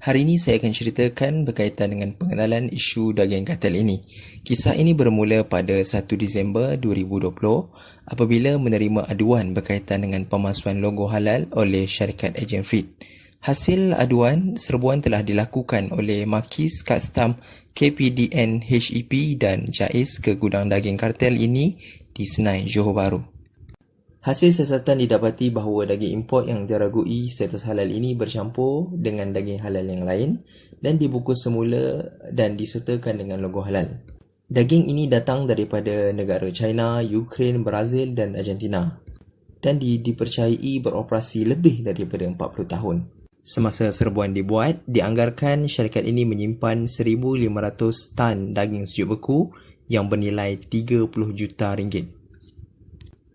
Hari ini saya akan ceritakan berkaitan dengan pengenalan isu daging katil ini. Kisah ini bermula pada 1 Disember 2020 apabila menerima aduan berkaitan dengan pemalsuan logo halal oleh syarikat ejen feed. Hasil aduan, serbuan telah dilakukan oleh Makis Kastam KPDN HEP dan JAIS ke gudang daging kartel ini di Senai, Johor Bahru. Hasil siasatan didapati bahawa daging import yang diragui status halal ini bercampur dengan daging halal yang lain dan dibungkus semula dan disertakan dengan logo halal. Daging ini datang daripada negara China, Ukraine, Brazil dan Argentina dan dipercayai beroperasi lebih daripada 40 tahun. Semasa serbuan dibuat, dianggarkan syarikat ini menyimpan 1,500 tan daging sejuk beku yang bernilai 30 juta ringgit.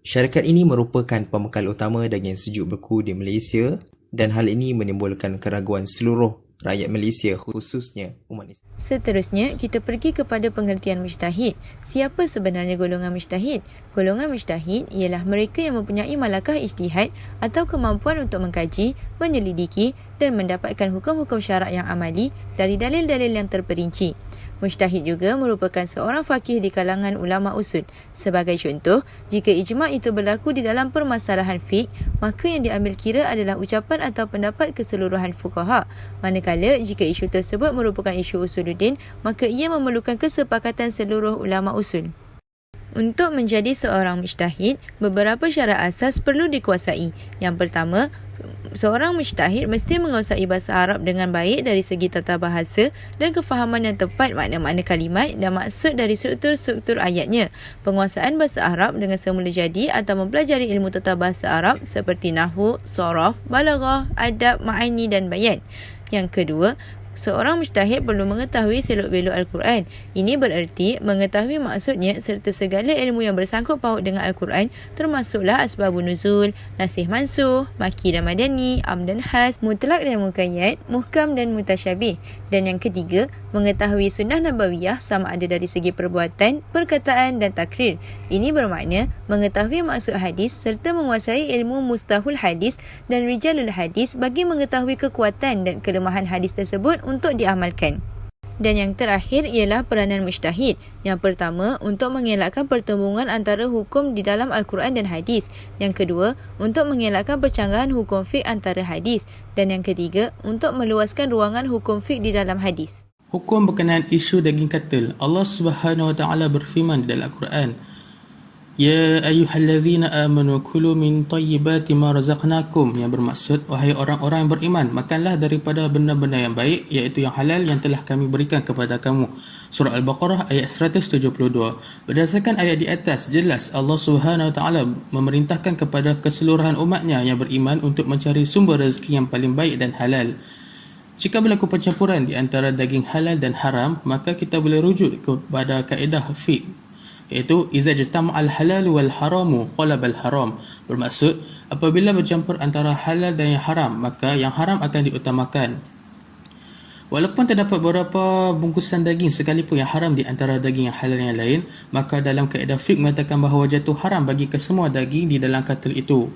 Syarikat ini merupakan pembekal utama daging sejuk beku di Malaysia dan hal ini menimbulkan keraguan seluruh rakyat Malaysia khususnya umat Islam. Seterusnya, kita pergi kepada pengertian mujtahid. Siapa sebenarnya golongan mujtahid? Golongan mujtahid ialah mereka yang mempunyai malakah ijtihad atau kemampuan untuk mengkaji, menyelidiki dan mendapatkan hukum-hukum syarak yang amali dari dalil-dalil yang terperinci. Mujtahid juga merupakan seorang faqih di kalangan ulama usul. Sebagai contoh, jika ijma' itu berlaku di dalam permasalahan fiqh, maka yang diambil kira adalah ucapan atau pendapat keseluruhan fuqaha. Manakala jika isu tersebut merupakan isu usuluddin, maka ia memerlukan kesepakatan seluruh ulama usul. Untuk menjadi seorang mujtahid, beberapa syarat asas perlu dikuasai. Yang pertama, seorang mujtahid mesti menguasai bahasa Arab dengan baik dari segi tata bahasa dan kefahaman yang tepat makna-makna kalimat dan maksud dari struktur-struktur ayatnya. Penguasaan bahasa Arab dengan semula jadi atau mempelajari ilmu tata bahasa Arab seperti nahwu, sharaf, balaghah, adab, ma'ani dan bayan. Yang kedua, seorang mujtahid perlu mengetahui selok-belok Al-Quran. Ini bererti mengetahui maksudnya serta segala ilmu yang bersangkut paut dengan Al-Quran, termasuklah asbabun nuzul, nasih mansuh, maki dan madani, am dan has, mutlak dan muqayyad, muhkam dan mutasyabih. Dan yang ketiga, mengetahui sunnah nabawiyah sama ada dari segi perbuatan, perkataan dan takrir. Ini bermakna mengetahui maksud hadis serta menguasai ilmu mustahul hadis dan rijalul hadis bagi mengetahui kekuatan dan kelemahan hadis tersebut untuk diamalkan. Dan yang terakhir ialah peranan mujtahid. Yang pertama, untuk mengelakkan pertembungan antara hukum di dalam Al-Quran dan hadis. Yang kedua, untuk mengelakkan percanggahan hukum fiqh antara hadis. Dan yang ketiga, untuk meluaskan ruangan hukum fiqh di dalam hadis. Hukum berkenaan isu daging katil. Allah Subhanahu wa taala berfirman di dalam Al-Quran, Ya ayyuhallazina amanu kulu min tayyibati ma razaqnakum, yang bermaksud wahai orang-orang yang beriman, makanlah daripada benda-benda yang baik iaitu yang halal yang telah kami berikan kepada kamu. Surah Al-Baqarah ayat 172. Berdasarkan ayat di atas, jelas Allah Subhanahu wa taala memerintahkan kepada keseluruhan umatnya yang beriman untuk mencari sumber rezeki yang paling baik dan halal. Jika berlaku pencampuran di antara daging halal dan haram, maka kita boleh rujuk kepada kaedah fiqh, iaitu iza jatama'al halal wal haramu qalabal haram. Bermaksud, apabila bercampur antara halal dan yang haram, maka yang haram akan diutamakan. Walaupun terdapat beberapa bungkusan daging sekalipun yang haram di antara daging yang halal yang lain, maka dalam kaedah fiqh mengatakan bahawa jatuh haram bagi kesemua daging di dalam katil itu.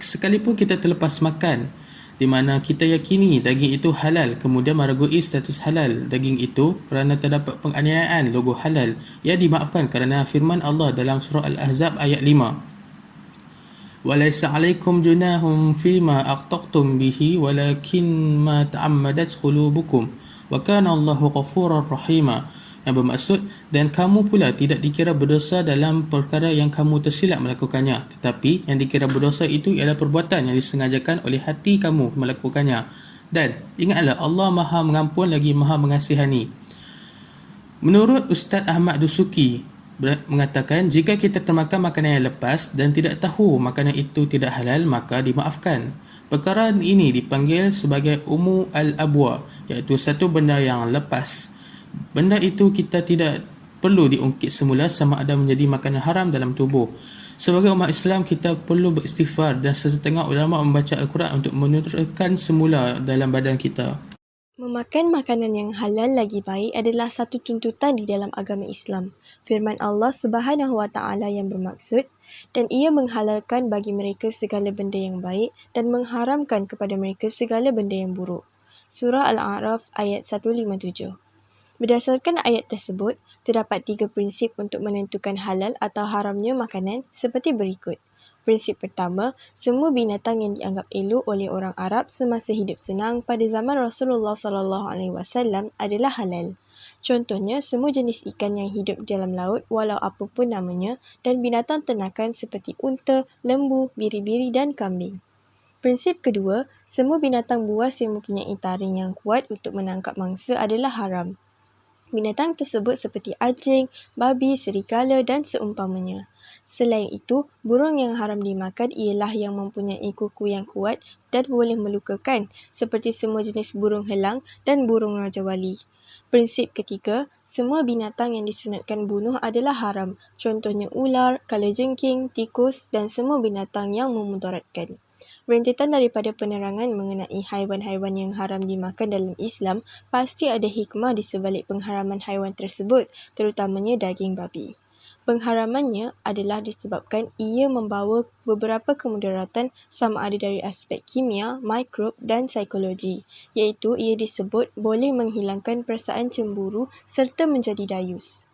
Sekalipun kita terlepas makan, di mana kita yakini daging itu halal, kemudian meragui status halal daging itu kerana terdapat penganiayaan logo halal, ia dimaafkan kerana firman Allah dalam surah Al-Ahzab ayat 5, Walaysa alaikum junahum fima aqtaqtum bihi walakin ma ta'ammadat qulubukum wa kana Allahu ghafurar rahima, yang bermaksud, dan kamu pula tidak dikira berdosa dalam perkara yang kamu tersilap melakukannya, tetapi yang dikira berdosa itu ialah perbuatan yang disengajakan oleh hati kamu melakukannya. Dan ingatlah, Allah Maha Mengampun lagi Maha Mengasihani. Menurut Ustaz Ahmad Dusuki mengatakan, jika kita termakan makanan yang lepas dan tidak tahu makanan itu tidak halal, maka dimaafkan. Perkara ini dipanggil sebagai umu al-abwa, iaitu satu benda yang lepas. Benda itu kita tidak perlu diungkit semula sama ada menjadi makanan haram dalam tubuh. Sebagai umat Islam, kita perlu beristighfar dan sesetengah ulama membaca Al-Quran untuk menurunkan semula dalam badan kita. Memakan makanan yang halal lagi baik adalah satu tuntutan di dalam agama Islam. Firman Allah Subhanahu wa taala yang bermaksud, dan ia menghalalkan bagi mereka segala benda yang baik dan mengharamkan kepada mereka segala benda yang buruk. Surah Al-A'raf ayat 157. Berdasarkan ayat tersebut, terdapat 3 prinsip untuk menentukan halal atau haramnya makanan seperti berikut. Prinsip pertama, semua binatang yang dianggap elok oleh orang Arab semasa hidup senang pada zaman Rasulullah SAW adalah halal. Contohnya, semua jenis ikan yang hidup di dalam laut walau apapun namanya dan binatang ternakan seperti unta, lembu, biri-biri dan kambing. Prinsip kedua, semua binatang buas yang mempunyai taring yang kuat untuk menangkap mangsa adalah haram. Binatang tersebut seperti anjing, babi, serigala dan seumpamanya. Selain itu, burung yang haram dimakan ialah yang mempunyai kuku yang kuat dan boleh melukakan seperti semua jenis burung helang dan burung raja wali. Prinsip ketiga, semua binatang yang disunatkan bunuh adalah haram. Contohnya ular, kalajengking, tikus dan semua binatang yang memudaratkan. Rentetan daripada penerangan mengenai haiwan-haiwan yang haram dimakan dalam Islam, pasti ada hikmah di sebalik pengharaman haiwan tersebut, terutamanya daging babi. Pengharamannya adalah disebabkan ia membawa beberapa kemudaratan sama ada dari aspek kimia, mikrob dan psikologi, iaitu ia disebut boleh menghilangkan perasaan cemburu serta menjadi dayus.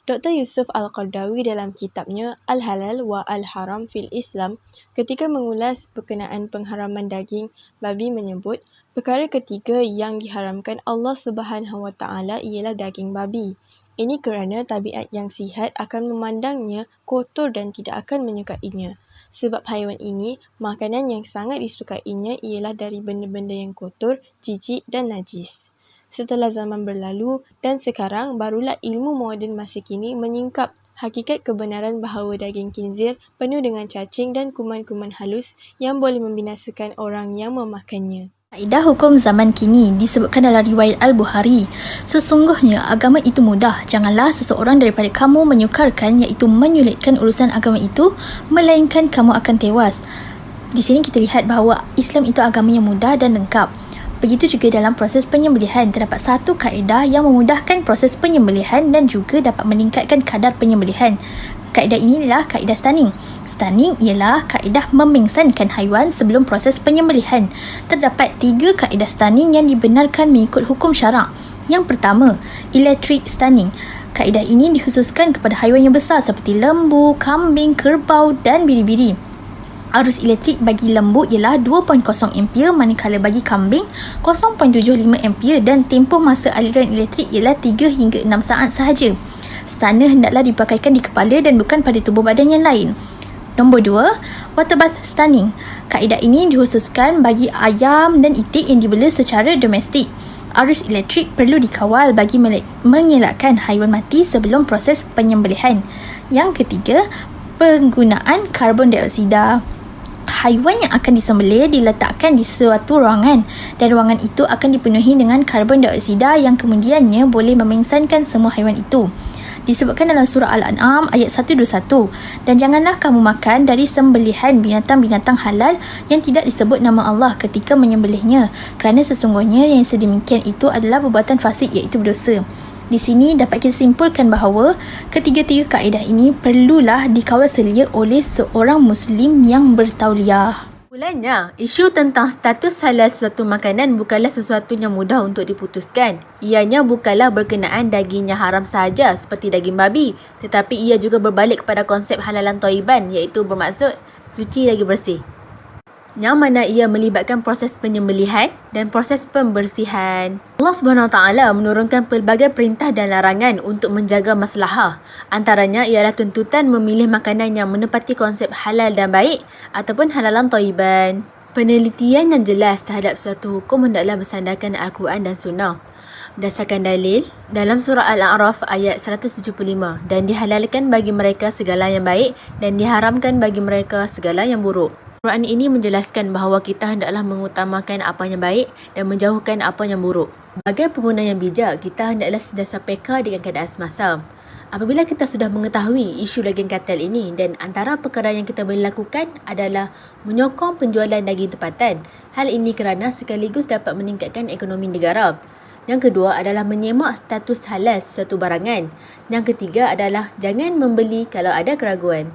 Dr. Yusuf Al-Qardawi dalam kitabnya Al-Halal wa Al-Haram fil Islam ketika mengulas berkenaan pengharaman daging babi menyebut, perkara ketiga yang diharamkan Allah Subhanahu Wa Taala ialah daging babi. Ini kerana tabiat yang sihat akan memandangnya kotor dan tidak akan menyukainya. Sebab haiwan ini, makanan yang sangat disukainya ialah dari benda-benda yang kotor, jijik dan najis. Setelah zaman berlalu dan sekarang barulah ilmu moden masa kini menyingkap hakikat kebenaran bahawa daging khinzir penuh dengan cacing dan kuman-kuman halus yang boleh membinasakan orang yang memakannya. Kaedah hukum zaman kini disebutkan dalam riwayat Al-Bukhari. Sesungguhnya agama itu mudah. Janganlah seseorang daripada kamu menyukarkan iaitu menyulitkan urusan agama itu, melainkan kamu akan tewas. Di sini kita lihat bahawa Islam itu agama yang mudah dan lengkap. Begitu juga dalam proses penyembelihan, terdapat satu kaedah yang memudahkan proses penyembelihan dan juga dapat meningkatkan kadar penyembelihan. Kaedah ini adalah kaedah stunning. Stunning ialah kaedah memingsankan haiwan sebelum proses penyembelihan. Terdapat 3 kaedah stunning yang dibenarkan mengikut hukum syarak. Yang pertama, electric stunning. Kaedah ini dikhususkan kepada haiwan yang besar seperti lembu, kambing, kerbau dan biri-biri. Arus elektrik bagi lembu ialah 2.0 ampere manakala bagi kambing 0.75 ampere dan tempoh masa aliran elektrik ialah 3 hingga 6 saat sahaja. Stunner hendaklah dipakaikan di kepala dan bukan pada tubuh badan yang lain. Nombor 2, water bath stunning. Kaedah ini dikhususkan bagi ayam dan itik yang dibela secara domestik. Arus elektrik perlu dikawal bagi mengelakkan haiwan mati sebelum proses penyembelihan. Yang ketiga, penggunaan karbon dioksida. Haiwan yang akan disembelih diletakkan di sesuatu ruangan dan ruangan itu akan dipenuhi dengan karbon dioksida yang kemudiannya boleh memingsankan semua haiwan itu. Disebutkan dalam surah Al-An'am ayat 121, dan janganlah kamu makan dari sembelihan binatang-binatang halal yang tidak disebut nama Allah ketika menyembelihnya, kerana sesungguhnya yang sedemikian itu adalah perbuatan fasik iaitu berdosa. Di sini dapat kita simpulkan bahawa ketiga-tiga kaedah ini perlulah dikawal selia oleh seorang Muslim yang bertauliah. Mulanya, isu tentang status halal sesuatu makanan bukanlah sesuatu yang mudah untuk diputuskan. Ianya bukanlah berkenaan dagingnya haram sahaja seperti daging babi, tetapi ia juga berbalik kepada konsep halalan thayyiban iaitu bermaksud suci lagi bersih. Yang mana ia melibatkan proses penyembelihan dan proses pembersihan. Allah SWT menurunkan pelbagai perintah dan larangan untuk menjaga maslahah. Antaranya ialah tuntutan memilih makanan yang menepati konsep halal dan baik ataupun halalan thayyiban. Penelitian yang jelas terhadap suatu hukum hendaklah bersandarkan Al-Quran dan Sunnah. Berdasarkan dalil, dalam surah Al-A'raf ayat 175, dan dihalalkan bagi mereka segala yang baik dan diharamkan bagi mereka segala yang buruk. Quran ini menjelaskan bahawa kita hendaklah mengutamakan apa yang baik dan menjauhkan apa yang buruk. Sebagai pengguna yang bijak, kita hendaklah sentiasa peka dengan keadaan semasa. Apabila kita sudah mengetahui isu daging katil ini dan antara perkara yang kita boleh lakukan adalah menyokong penjualan daging tempatan. Hal ini kerana sekaligus dapat meningkatkan ekonomi negara. Yang kedua adalah menyemak status halal sesuatu barangan. Yang ketiga adalah jangan membeli kalau ada keraguan.